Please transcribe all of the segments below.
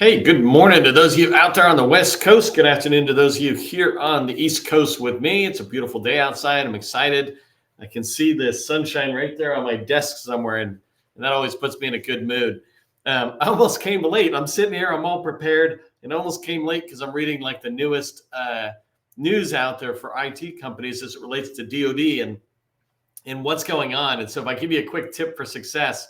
Hey, good morning to those of you out there on the West Coast. Good afternoon to those of you here on the East Coast with me. It's a beautiful day outside. I'm excited. I can see the sunshine right there on my desk somewhere, and that always puts me in a good mood. I almost came late. I'm sitting here. I'm all prepared, and almost came late because I'm reading like the newest news out there for IT companies as it relates to DoD and what's going on. And so if I give you a quick tip for success,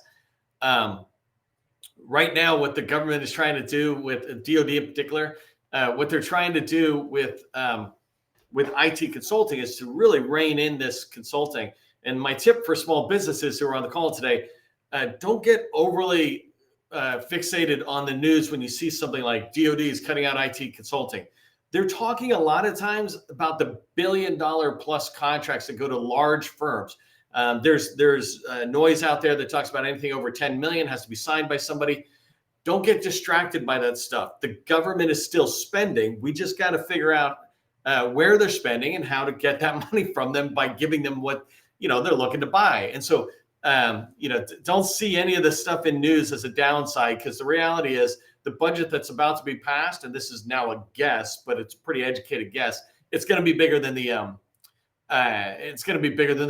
right now, what the government is trying to do with DoD in particular, what they're trying to do with IT consulting is to really rein in this consulting. And my tip for small businesses who are on the call today, don't get overly fixated on the news when you see something like DoD is cutting out IT consulting. They're talking a lot of times about the billion-dollar-plus contracts that go to large firms. There's noise out there that talks about anything over 10 million has to be signed by somebody. Don't get distracted by that stuff. The government is still spending. We just got to figure out where they're spending and how to get that money from them by giving them what they're looking to buy. And so don't see any of this stuff in news as a downside, because the reality is the budget that's about to be passed, and this is now a guess, but it's a pretty educated guess, it's going to be bigger than the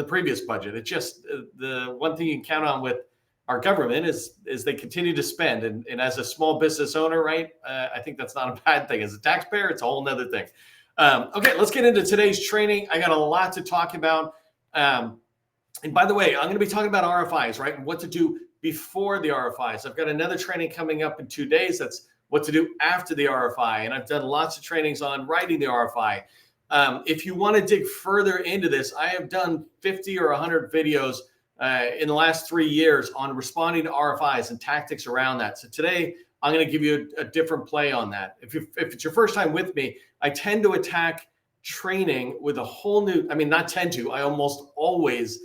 previous budget. It's just the one thing you can count on with our government is they continue to spend. And as a small business owner, right, I think that's not a bad thing. As a taxpayer, it's a whole nother thing. Okay, let's get into today's training. I got a lot to talk about. And by the way, I'm going to be talking about RFIs, right, and what to do before the RFIs. I've got another training coming up in 2 days. That's what to do after the RFI. And I've done lots of trainings on writing the RFI. If you want to dig further into this, I have done 50 or 100 videos in the last 3 years on responding to RFIs and tactics around that. So today, I'm going to give you a different play on that. If it's your first time with me, I tend to attack training with a whole new, not tend to, I almost always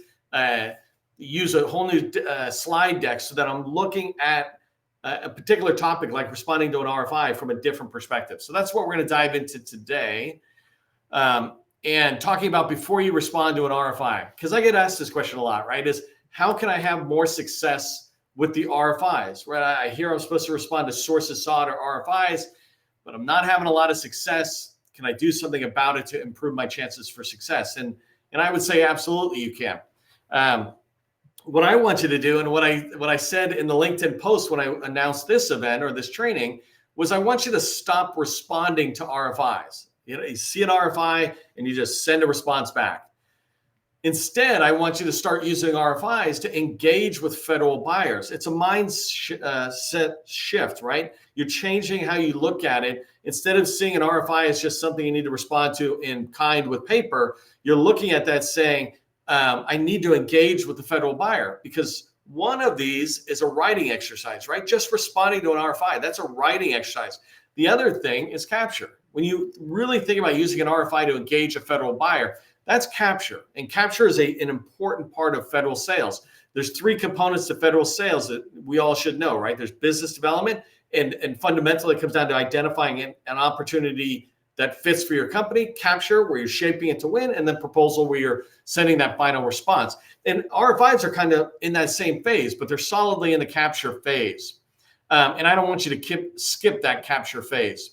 use a whole new slide deck so that I'm looking at a particular topic like responding to an RFI from a different perspective. So that's what we're going to dive into today. And talking about before you respond to an RFI, because I get asked this question a lot, right? Is how can I have more success with the RFIs, right? I hear I'm supposed to respond to sources sought or RFIs, but I'm not having a lot of success. Can I do something about it to improve my chances for success? And I would say absolutely you can. What I want you to do, and what I said in the LinkedIn post when I announced this event or this training, was I want you to stop responding to RFIs. You see an RFI and you just send a response back. Instead, I want you to start using RFIs to engage with federal buyers. It's a mindset shift, right? You're changing how you look at it. Instead of seeing an RFI as just something you need to respond to in kind with paper, you're looking at that saying, I need to engage with the federal buyer, because one of these is a writing exercise, right? Just responding to an RFI, that's a writing exercise. The other thing is capture. When you really think about using an RFI to engage a federal buyer, that's capture. And capture is an important part of federal sales. There's 3 components to federal sales that we all should know, right? There's business development, and fundamentally it comes down to identifying an opportunity that fits for your company, capture, where you're shaping it to win, and then proposal, where you're sending that final response. And RFIs are kind of in that same phase, but they're solidly in the capture phase. And I don't want you to skip that capture phase.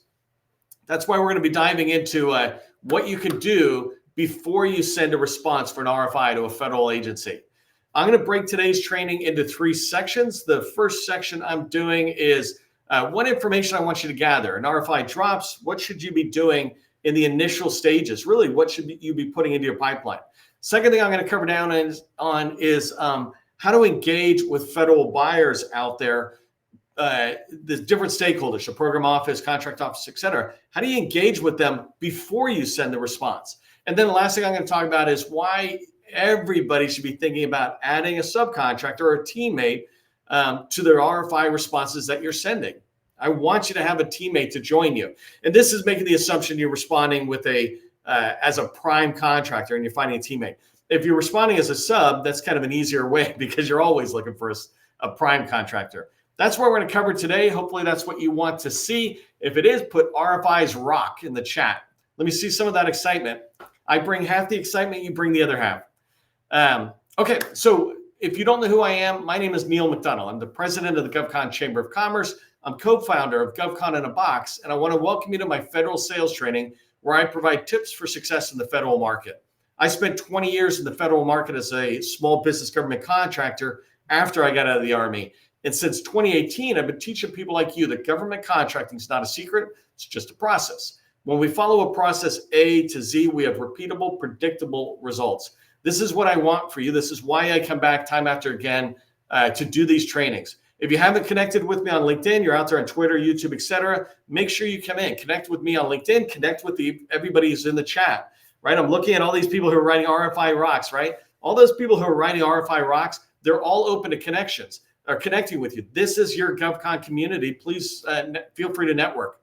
That's why we're going to be diving into what you can do before you send a response for an RFI to a federal agency. I'm going to break today's training into 3 sections. The first section I'm doing is what information I want you to gather. An RFI drops, what should you be doing in the initial stages? Really, what should you be putting into your pipeline? Second thing I'm going to cover down on is how to engage with federal buyers out there, the different stakeholders, the program office, contract office, et cetera. How do you engage with them before you send the response? And then the last thing I'm going to talk about is why everybody should be thinking about adding a subcontractor or a teammate to their RFI responses that you're sending. I want you to have a teammate to join you. And this is making the assumption you're responding with as a prime contractor and you're finding a teammate. If you're responding as a sub, that's kind of an easier way, because you're always looking for a prime contractor. That's what we're going to cover today. Hopefully that's what you want to see. If it is, put RFIs rock in the chat. Let me see some of that excitement. I bring half the excitement, you bring the other half. Okay, so if you don't know who I am, my name is McDonnell. I'm the president of the GovCon Chamber of Commerce. I'm co-founder of GovCon in a Box, and I want to welcome you to my federal sales training where I provide tips for success in the federal market. I spent 20 years in the federal market as a small business government contractor after I got out of the Army. And since 2018, I've been teaching people like you that government contracting is not a secret, it's just a process. When we follow a process A to Z, we have repeatable, predictable results. This is what I want for you. This is why I come back time after again to do these trainings. If you haven't connected with me on LinkedIn, you're out there on Twitter, YouTube, etc., make sure you come in. Connect with me on LinkedIn. Connect with everybody who's in the chat, right? I'm looking at all these people who are writing RFI rocks, right? All those people who are writing RFI rocks, they're all open to connections or connecting with you. This is your GovCon community. Please feel free to network.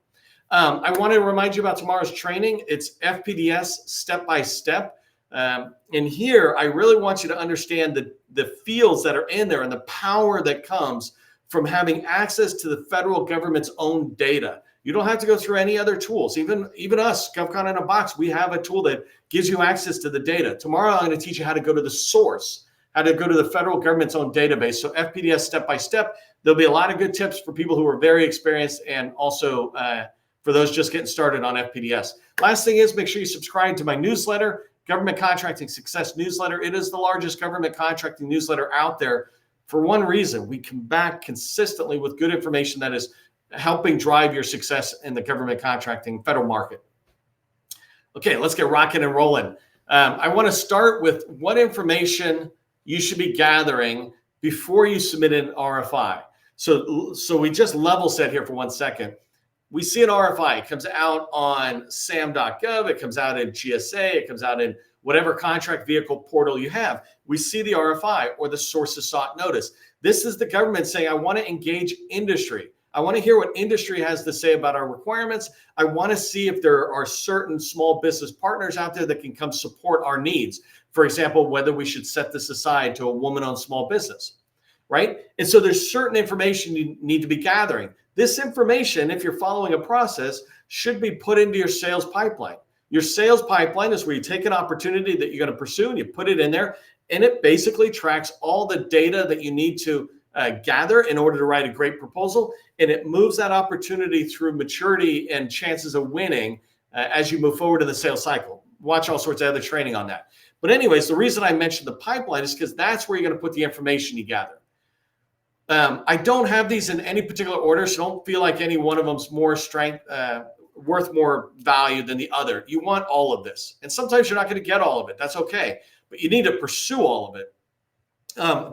I want to remind you about tomorrow's training. It's FPDS step by step. And here, I really want you to understand the fields that are in there and the power that comes from having access to the federal government's own data. You don't have to go through any other tools. Even us, GovCon in a Box, we have a tool that gives you access to the data. Tomorrow, I'm going to teach you how to go to the source, how to go to the federal government's own database. So FPDS step by step. There'll be a lot of good tips for people who are very experienced and also for those just getting started on FPDS. Last thing is make sure you subscribe to my newsletter, Government Contracting Success Newsletter. It is the largest government contracting newsletter out there for one reason. We come back consistently with good information that is helping drive your success in the government contracting federal market. Okay, let's get rocking and rolling. I want to start with what information you should be gathering before you submit an RFI. So we just level set here for 1 second. We see an RFI. It comes out on sam.gov. It comes out in GSA. It comes out in whatever contract vehicle portal you have. We see the RFI or the sources sought notice. This is the government saying, I want to engage industry. I want to hear what industry has to say about our requirements. I want to see if there are certain small business partners out there that can come support our needs. For example, whether we should set this aside to a woman-owned small business, right? And so there's certain information you need to be gathering. This information, if you're following a process, should be put into your sales pipeline. Your sales pipeline is where you take an opportunity that you're going to pursue and you put it in there, and it basically tracks all the data that you need to gather in order to write a great proposal, and it moves that opportunity through maturity and chances of winning as you move forward in the sales cycle. Watch all sorts of other training on that. But anyways, the reason I mentioned the pipeline is because that's where you're going to put the information you gather. I don't have these in any particular order, so don't feel like any one of them's more worth more value than the other. You want all of this. And sometimes you're not going to get all of it. That's okay. But you need to pursue all of it.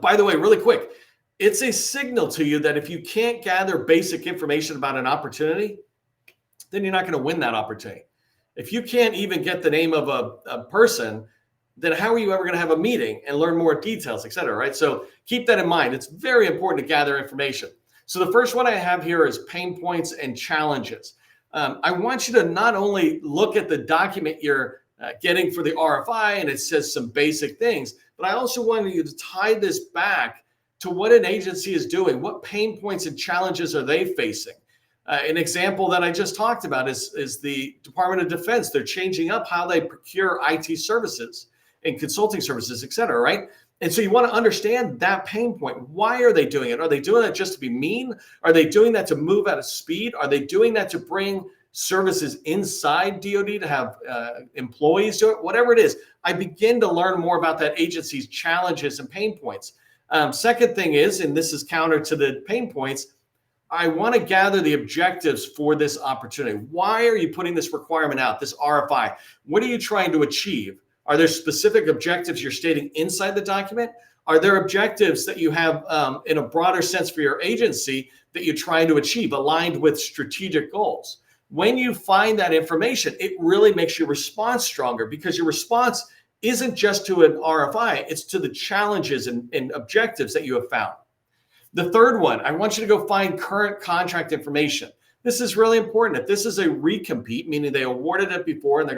By the way, really quick, it's a signal to you that if you can't gather basic information about an opportunity, then you're not going to win that opportunity. If you can't even get the name of a person, then how are you ever going to have a meeting and learn more details, et cetera, right? So keep that in mind. It's very important to gather information. So the first one I have here is pain points and challenges. I want you to not only look at the document you're getting for the RFI and it says some basic things, but I also want you to tie this back to what an agency is doing. What pain points and challenges are they facing? An example that I just talked about is the Department of Defense. They're changing up how they procure IT services and consulting services, et cetera, right? And so you want to understand that pain point. Why are they doing it? Are they doing that just to be mean? Are they doing that to move at a speed? Are they doing that to bring services inside DoD to have employees do it? Whatever it is, I begin to learn more about that agency's challenges and pain points. Second thing is, and this is counter to the pain points, I want to gather the objectives for this opportunity. Why are you putting this requirement out, this RFI? What are you trying to achieve? Are there specific objectives you're stating inside the document? Are there objectives that you have in a broader sense for your agency that you're trying to achieve, aligned with strategic goals? When you find that information, it really makes your response stronger because your response isn't just to an RFI, it's to the challenges and objectives that you have found. The third one, I want you to go find current contract information. This is really important. If this is a recompete, meaning they awarded it before and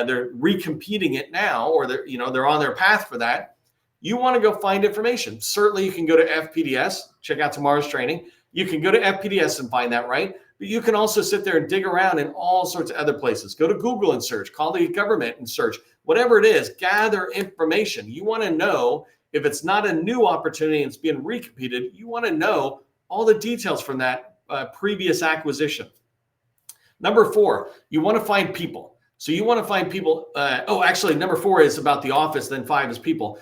they're recompeting it now, or they're on their path for that, you want to go find information. Certainly you can go to FPDS, check out tomorrow's training. You can go to FPDS and find that, right? But you can also sit there and dig around in all sorts of other places. Go to Google and search, call the government and search, whatever it is, gather information. You want to know if it's not a new opportunity and it's being recompeted, you want to know all the details from that previous acquisition. Number 4, you want to find people. So you want to find people. Actually, number 4 is about the office. Then 5 is people.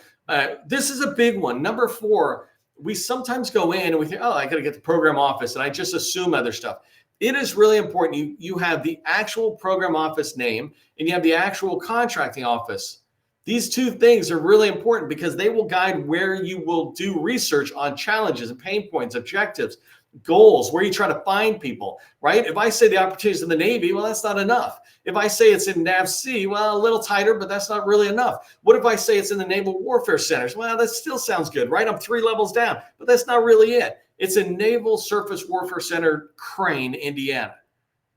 This is a big one. Number 4, we sometimes go in and we think, oh, I got to get the program office, and I just assume other stuff. It is really important. You have the actual program office name and you have the actual contracting office. These 2 things are really important because they will guide where you will do research on challenges and pain points, objectives, goals, where you try to find people, right? If I say the opportunities in the Navy, well, that's not enough. If I say it's in NAVC, well, a little tighter, but that's not really enough. What if I say it's in the Naval Warfare Centers? Well, that still sounds good, right? I'm 3 levels down, but that's not really it. It's a Naval Surface Warfare Center, Crane, Indiana,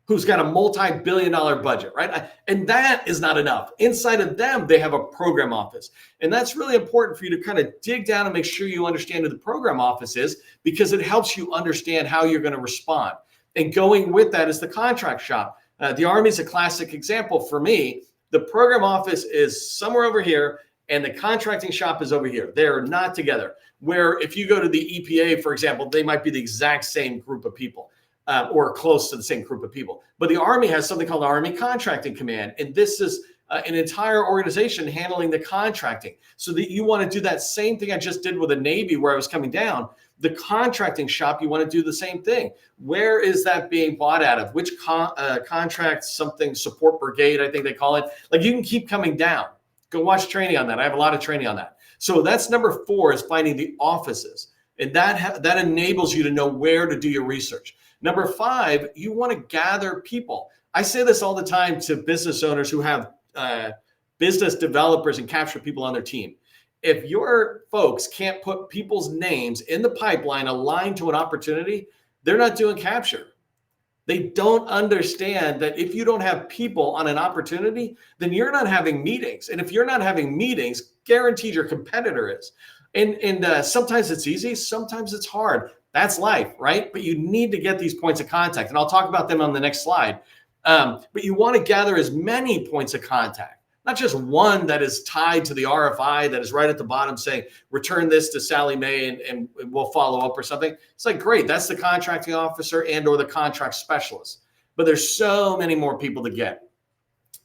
who's got a multi-billion-dollar budget, right? And that is not enough. Inside of them, they have a program office. And that's really important for you to kind of dig down and make sure you understand who the program office is, because it helps you understand how you're going to respond. And going with that is the contract shop. The Army is a classic example for me. The program office is somewhere over here, and the contracting shop is over here. They're not together. Where if you go to the EPA, for example, they might be the exact same group of people. Or close to the same group of people. But the Army has something called the Army Contracting Command. And this is an entire organization handling the contracting. So that you want to do that same thing I just did with the Navy where I was coming down. The contracting shop, you want to do the same thing. Where is that being bought out of? Which contract, something, support brigade, I think they call it. Like, you can keep coming down. Go watch training on that. I have a lot of training on that. So that's number 4, is finding the offices. And that enables you to know where to do your research. Number 5, you want to gather people. I say this all the time to business owners who have business developers and capture people on their team. If your folks can't put people's names in the pipeline aligned to an opportunity, they're not doing capture. They don't understand that if you don't have people on an opportunity, then you're not having meetings. And if you're not having meetings, guaranteed your competitor is. And sometimes it's easy, sometimes it's hard. That's life, right? But you need to get these points of contact. And I'll talk about them on the next slide. But you want to gather as many points of contact, not just one that is tied to the RFI that is right at the bottom saying, return this to Sally Mae and we'll follow up or something. It's like, great, that's the contracting officer and or the contract specialist. But there's so many more people to get.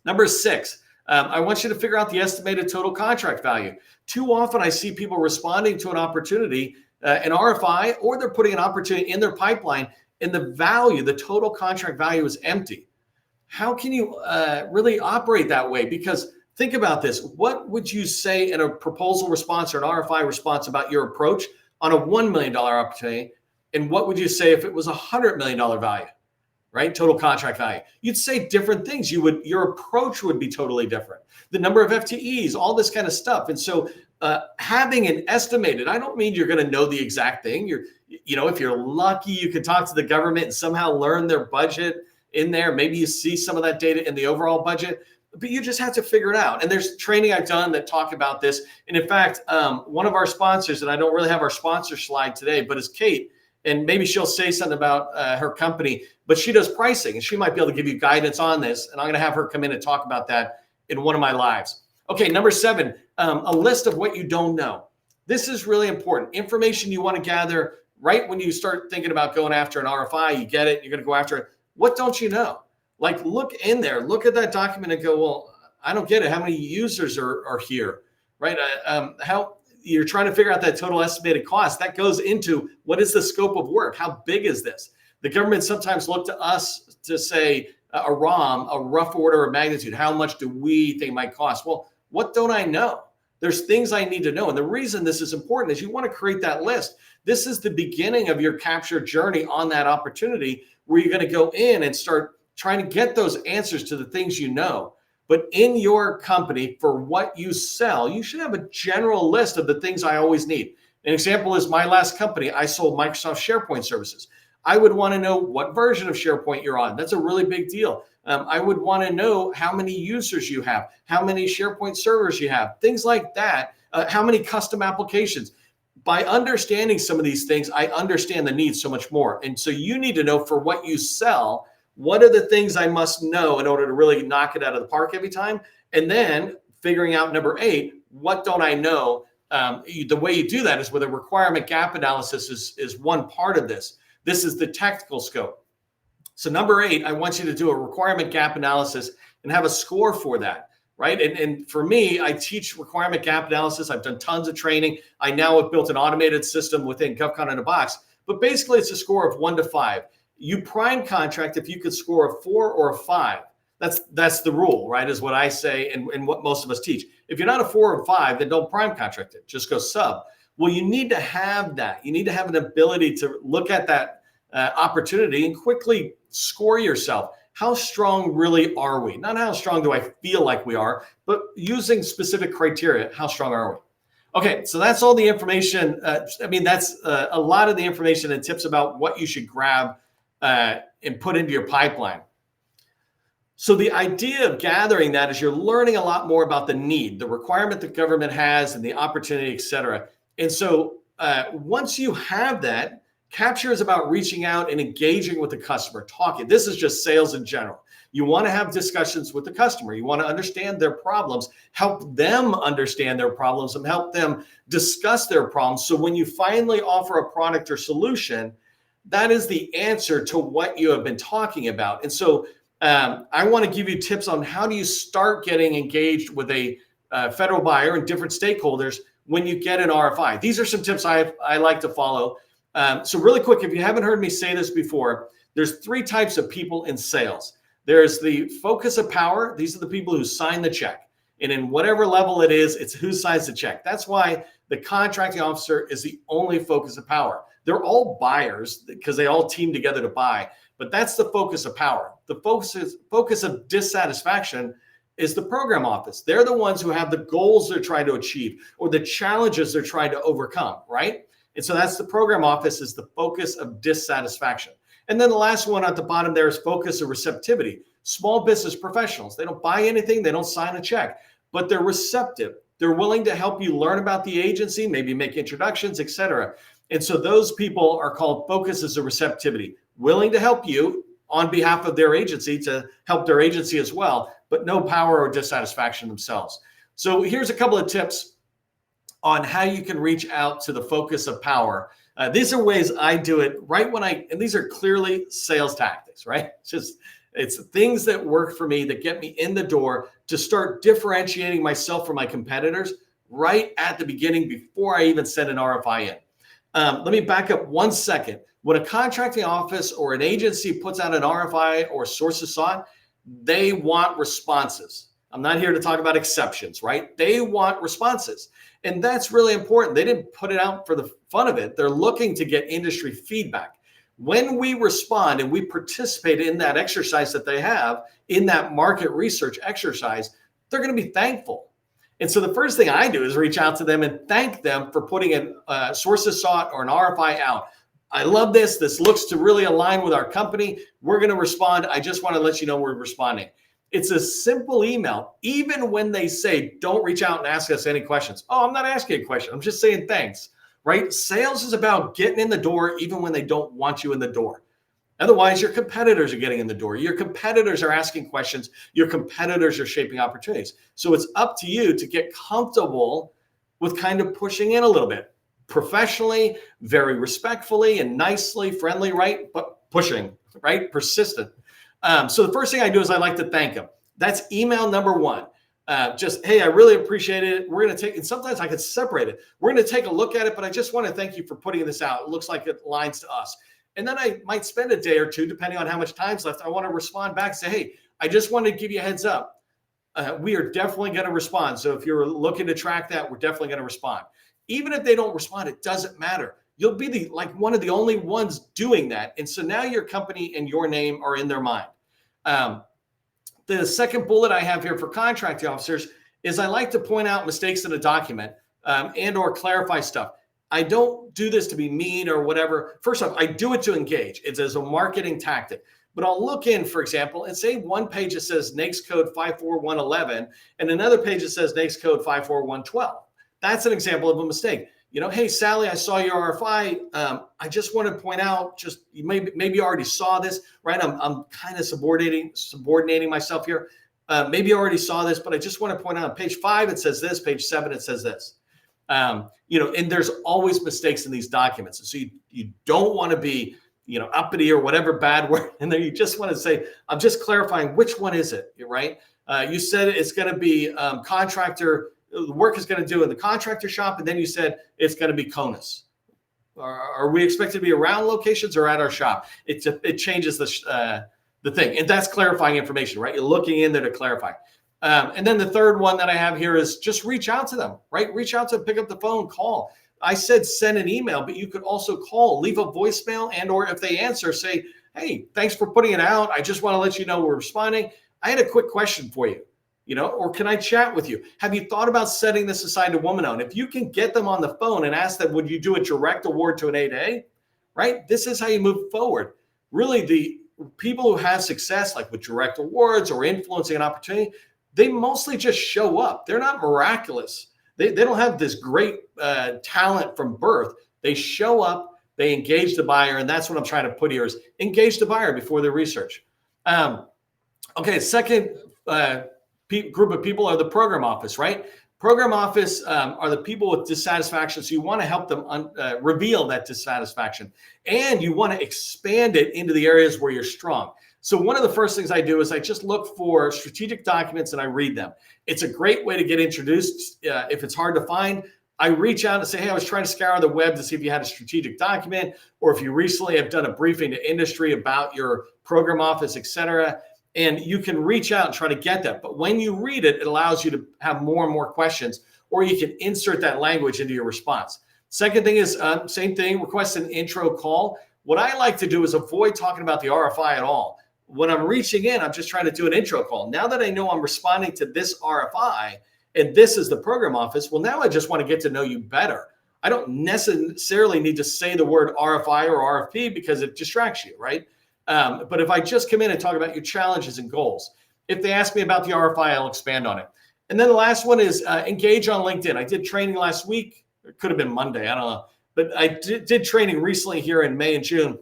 Number 6, I want you to figure out the estimated total contract value. Too often I see people responding to an opportunity, an RFI, or they're putting an opportunity in their pipeline, and the value, the total contract value, is empty. How can you really operate that way? Because think about this. What would you say in a proposal response or an RFI response about your approach on a $1 million opportunity? And what would you say if it was a $100 million value, right? Total contract value. You'd say different things. Your approach would be totally different. The number of FTEs, all this kind of stuff. And so having an estimated, I don't mean you're going to know the exact thing. If you're lucky, you can talk to the government and somehow learn their budget in there. Maybe you see some of that data in the overall budget, but you just have to figure it out. And there's training I've done that talk about this. And in fact, one of our sponsors, and I don't really have our sponsor slide today, but it's Kate, and maybe she'll say something about her company, but she does pricing and she might be able to give you guidance on this. And I'm going to have her come in and talk about that in one of my lives. Okay, number 7, a list of what you don't know. This is really important. Information you want to gather right when you start thinking about going after an RFI, you get it, you're going to go after it. What don't you know? Like, look in there, look at that document and go, well, I don't get it. How many users are here, right? How you're trying to figure out that total estimated cost. That goes into what is the scope of work? How big is this? The government sometimes look to us to say a ROM, a rough order of magnitude. How much do we think it might cost? Well, what don't I know? There's things I need to know. And the reason this is important is you want to create that list. This is the beginning of your capture journey on that opportunity where you're going to go in and start trying to get those answers to the things you know. But in your company, for what you sell, you should have a general list of the things I always need. An example is my last company. I sold Microsoft SharePoint services. I would want to know what version of SharePoint you're on. That's a really big deal. I would want to know how many users you have, how many SharePoint servers you have, things like that, how many custom applications. By understanding some of these things, I understand the needs so much more. And so you need to know for what you sell, what are the things I must know in order to really knock it out of the park every time? And then figuring out number 8, what don't I know? The way you do that is with a requirement gap analysis is one part of this. This is the technical scope. So number 8, I want you to do a requirement gap analysis and have a score for that, right? And for me, I teach requirement gap analysis. I've done tons of training. I now have built an automated system within GovCon in a Box, but basically it's a score of 1 to 5. You prime contract if you could score a 4 or a 5. That's the rule, right? Is what I say and what most of us teach. If you're not a 4 or 5, then don't prime contract it. Just go sub. Well, you need to have that. You need to have an ability to look at that opportunity and quickly score yourself. How strong really are we? Not how strong do I feel like we are, but using specific criteria, how strong are we? Okay, so that's all the information. That's a lot of the information and tips about what you should grab and put into your pipeline. So the idea of gathering that is you're learning a lot more about the need, the requirement the government has, and the opportunity, et cetera. And so once you have that, capture is about reaching out and engaging with the customer, talking. This is just sales in general. You want to have discussions with the customer. You want to understand their problems, help them understand their problems, and help them discuss their problems. So when you finally offer a product or solution, that is the answer to what you have been talking about. And so I want to give you tips on how do you start getting engaged with a federal buyer and different stakeholders when you get an RFI. These are some tips I like to follow. So really quick, if you haven't heard me say this before, there's 3 types of people in sales. There's the focus of power. These are the people who sign the check. And in whatever level it is, it's who signs the check. That's why the contracting officer is the only focus of power. They're all buyers because they all team together to buy. But that's the focus of power. The focus of dissatisfaction is the program office. They're the ones who have the goals they're trying to achieve or the challenges they're trying to overcome, right? And so that's the program office is the focus of dissatisfaction. And then the last one at the bottom there is focus of receptivity. Small business professionals, they don't buy anything, they don't sign a check, but they're receptive. They're willing to help you learn about the agency, maybe make introductions, et cetera. And so those people are called focuses of receptivity, willing to help you on behalf of their agency to help their agency as well, but no power or dissatisfaction themselves. So here's a couple of tips on how you can reach out to the focus of power. These are ways I do it right when and these are clearly sales tactics, right? It's things that work for me that get me in the door to start differentiating myself from my competitors right at the beginning before I even send an RFI in. Let me back up 1 second. When a contracting office or an agency puts out an RFI or sources sought, they want responses. I'm not here to talk about exceptions, right? They want responses. And that's really important. They didn't put it out for the fun of it. They're looking to get industry feedback. When we respond and we participate in that exercise that they have, in that market research exercise, they're going to be thankful. And so the first thing I do is reach out to them and thank them for putting a sources sought or an RFI out. I love this. This looks to really align with our company. We're going to respond. I just want to let you know we're responding. It's a simple email. Even when they say, don't reach out and ask us any questions. Oh, I'm not asking a question. I'm just saying thanks, right? Sales is about getting in the door even when they don't want you in the door. Otherwise, your competitors are getting in the door. Your competitors are asking questions. Your competitors are shaping opportunities. So it's up to you to get comfortable with kind of pushing in a little bit. Professionally, very respectfully and nicely, friendly, right? But pushing, right? Persistent. So the first thing I do is I like to thank them. That's email number 1. Just, hey, I really appreciate it. We're going to take, and sometimes I could separate it. We're going to take a look at it, but I just want to thank you for putting this out. It looks like it aligns to us. And then I might spend a day or two, depending on how much time's left. I want to respond back and say, hey, I just wanted to give you a heads up. We are definitely going to respond. So if you're looking to track that, we're definitely going to respond. Even if they don't respond, it doesn't matter. You'll be one of the only ones doing that. And so now your company and your name are in their mind. The second bullet I have here for contracting officers is I like to point out mistakes in a document and or clarify stuff. I don't do this to be mean or whatever. First off, I do it to engage. It's as a marketing tactic. But I'll look in, for example, and say one page that says NAICS code 54111 and another page that says NAICS code 54112. That's an example of a mistake. You know, hey, Sally, I saw your RFI. I just want to point out, you maybe you already saw this, right? I'm kind of subordinating myself here. Maybe you already saw this, but I just want to point out on page 5, it says this, page 7, it says this. And there's always mistakes in these documents. So you don't want to be, uppity or whatever bad word in there. You just want to say, I'm just clarifying which one is it, right? You said it's going to be contractor, the work is going to do in the contractor shop, and then you said it's going to be CONUS. Are we expected to be around locations or at our shop? It changes the thing, and that's clarifying information, right? You're looking in there to clarify. And then the third one that I have here is just reach out to them, right? Reach out to them, pick up the phone, call. I said send an email, but you could also call, leave a voicemail, and or if they answer, say, hey, thanks for putting it out. I just want to let you know we're responding. I had a quick question for you, or can I chat with you? Have you thought about setting this aside to woman-owned? If you can get them on the phone and ask them, would you do a direct award to an 8A, right? This is how you move forward. Really, the people who have success, like with direct awards or influencing an opportunity, they mostly just show up. They're not miraculous. They don't have this great talent from birth. They show up, they engage the buyer, and that's what I'm trying to put here is engage the buyer before their research. Okay, second group of people are the program office, right? Program office are the people with dissatisfaction. So you want to help them reveal that dissatisfaction, and you want to expand it into the areas where you're strong. So one of the first things I do is I just look for strategic documents and I read them. It's a great way to get introduced. If it's hard to find, I reach out and say, hey, I was trying to scour the web to see if you had a strategic document, or if you recently have done a briefing to industry about your program office, et cetera. And you can reach out and try to get that. But when you read it, it allows you to have more and more questions, or you can insert that language into your response. Second thing is same thing, request an intro call. What I like to do is avoid talking about the RFI at all. When I'm reaching in, I'm just trying to do an intro call. Now that I know I'm responding to this RFI and this is the program office, well, now I just want to get to know you better. I don't necessarily need to say the word RFI or RFP because it distracts you, right? But if I just come in and talk about your challenges and goals, if they ask me about the RFI, I'll expand on it. And then the last one is engage on LinkedIn. I did training last week. It could have been Monday. I don't know. But I did training recently here in May and June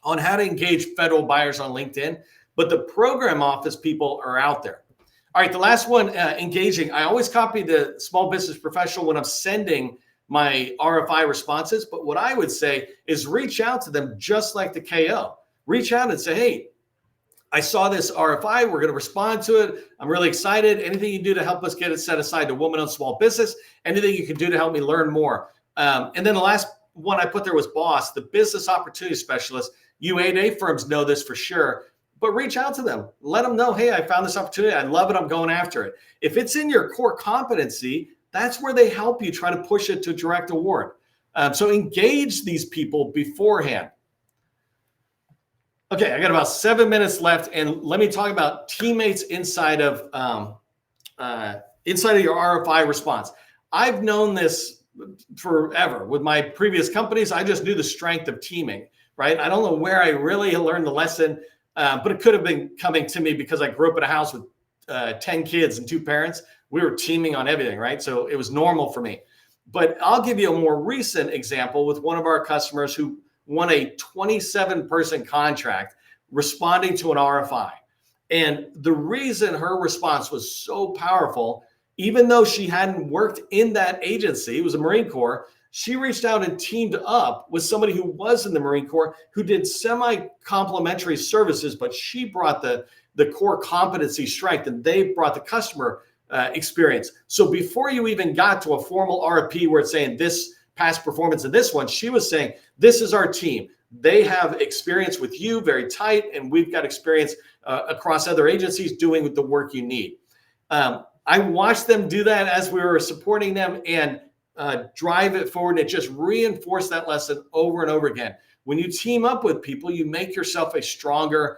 on how to engage federal buyers on LinkedIn. But the program office people are out there. All right, the last one, engaging. I always copy the small business professional when I'm sending my RFI responses. But what I would say is reach out to them just like the KO. Reach out and say, hey, I saw this RFI. We're going to respond to it. I'm really excited. Anything you do to help us get it set aside to woman-owned small business, anything you can do to help me learn more. And then the last one I put there was boss, the business opportunity specialist. You 8A firms know this for sure, but reach out to them. Let them know, hey, I found this opportunity. I love it. I'm going after it. If it's in your core competency, that's where they help you try to push it to direct award. So engage these people beforehand. Okay, I got about 7 minutes left, and let me talk about teammates inside of your RFI response. I've known this forever. With my previous companies, I just knew the strength of teaming, right? I don't know where I really learned the lesson, but it could have been coming to me because I grew up in a house with 10 kids and 2 parents. We were teaming on everything, right? So it was normal for me. But I'll give you a more recent example with one of our customers who won a 27-person contract responding to an RFI. And the reason her response was so powerful, even though she hadn't worked in that agency, it was a Marine Corps, she reached out and teamed up with somebody who was in the Marine Corps who did semi-complementary services, but she brought the core competency strength and they brought the customer experience. So before you even got to a formal RFP where it's saying this past performance in this one, she was saying, this is our team. They have experience with you, very tight, and we've got experience across other agencies doing the work you need. I watched them do that as we were supporting them and drive it forward, and it just reinforced that lesson over and over again. When you team up with people, you make yourself a stronger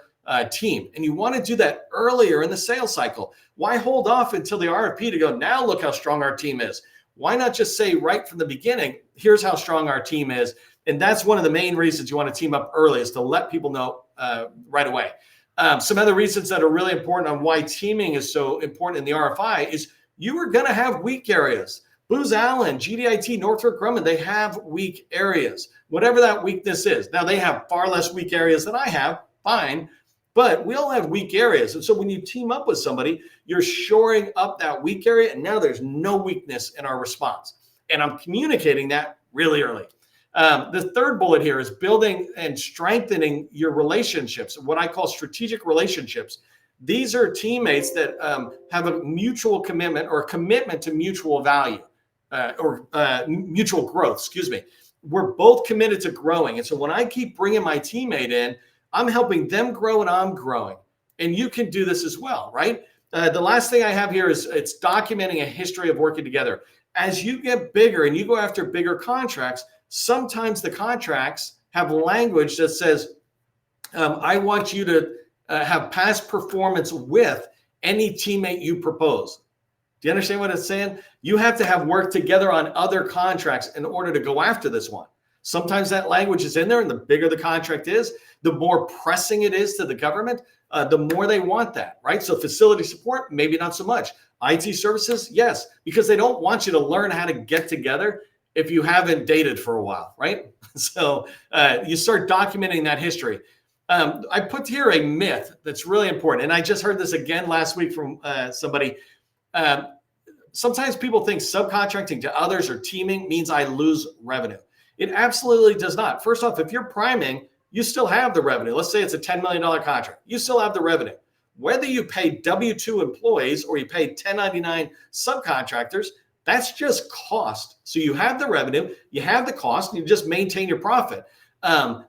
team, and you want to do that earlier in the sales cycle. Why hold off until the RFP to go, now look how strong our team is? Why not just say right from the beginning, here's how strong our team is? And that's one of the main reasons you want to team up early, is to let people know right away. Some other reasons that are really important on why teaming is so important in the RFI is you are going to have weak areas. Booz Allen, GDIT, Northrop Grumman, they have weak areas, whatever that weakness is. Now, they have far less weak areas than I have, fine, but we all have weak areas. And so when you team up with somebody, you're shoring up that weak area, and now there's no weakness in our response. And I'm communicating that really early. The third bullet here is building and strengthening your relationships, what I call strategic relationships. These are teammates that have a mutual commitment or a commitment to mutual value or mutual growth, excuse me. We're both committed to growing. And so when I keep bringing my teammate in, I'm helping them grow and I'm growing. And you can do this as well, right? The last thing I have here is it's documenting a history of working together. As you get bigger and you go after bigger contracts, sometimes the contracts have language that says, I want you to have past performance with any teammate you propose. Do you understand what it's saying? You have to have worked together on other contracts in order to go after this one. Sometimes that language is in there, and the bigger the contract is, the more pressing it is to the government, the more they want that, right? So facility support, maybe not so much. IT services, yes, because they don't want you to learn how to get together if you haven't dated for a while, right? So you start documenting that history. I put here a myth that's really important, and I just heard this again last week from somebody. Sometimes people think subcontracting to others or teaming means I lose revenue. It absolutely does not. First off, if you're priming, you still have the revenue. Let's say it's a $10 million contract. You still have the revenue. Whether you pay W-2 employees or you pay 1099 subcontractors, that's just cost. So you have the revenue, you have the cost, and you just maintain your profit.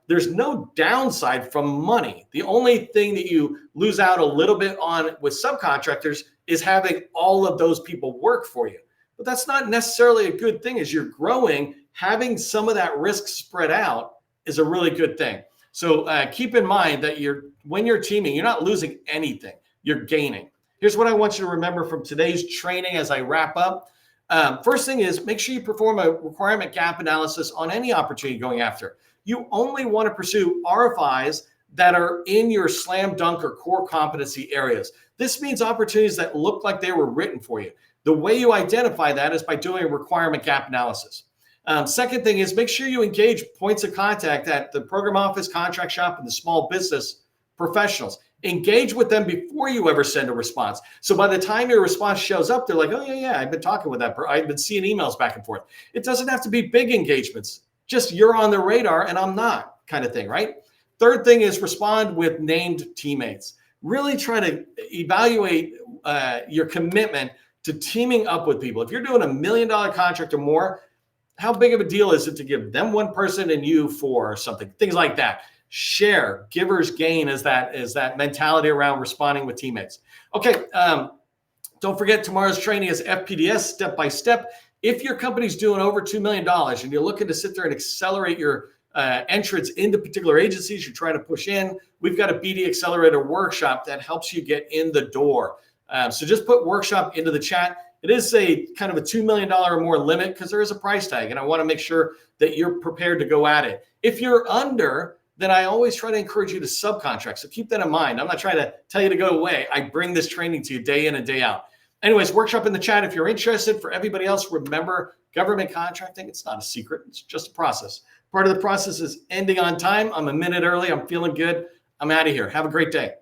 There's no downside from money. The only thing that you lose out a little bit on with subcontractors is having all of those people work for you. But that's not necessarily a good thing. As you're growing, having some of that risk spread out is a really good thing. So keep in mind that when you're teaming, you're not losing anything, you're gaining. Here's what I want you to remember from today's training as I wrap up. First thing is make sure you perform a requirement gap analysis on any opportunity going after. You only want to pursue RFIs that are in your slam dunk or core competency areas. This means opportunities that look like they were written for you. The way you identify that is by doing a requirement gap analysis. Second thing is make sure you engage points of contact at the program office, contract shop, and the small business professionals. Engage with them before you ever send a response. So by the time your response shows up, they're like, oh, yeah, I've been talking with that person. I've been seeing emails back and forth. It doesn't have to be big engagements. Just you're on the radar and I'm not kind of thing, right? Third thing is respond with named teammates. Really try to evaluate your commitment to teaming up with people. If you're doing $1 million contract or more, how big of a deal is it to give them one person and you for something? Things like that. Share, givers gain is that mentality around responding with teammates. Okay, don't forget tomorrow's training is FPDS, step by step. If your company's doing over $2 million and you're looking to sit there and accelerate your entrance into particular agencies you're trying to push in, we've got a BD Accelerator workshop that helps you get in the door. So just put workshop into the chat. It is a kind of a $2 million or more limit because there is a price tag, and I want to make sure that you're prepared to go at it. If you're under, then I always try to encourage you to subcontract. So keep that in mind. I'm not trying to tell you to go away. I bring this training to you day in and day out. Anyways, workshop in the chat if you're interested. For everybody else, remember, government contracting, it's not a secret. It's just a process. Part of the process is ending on time. I'm a minute early. I'm feeling good. I'm out of here. Have a great day.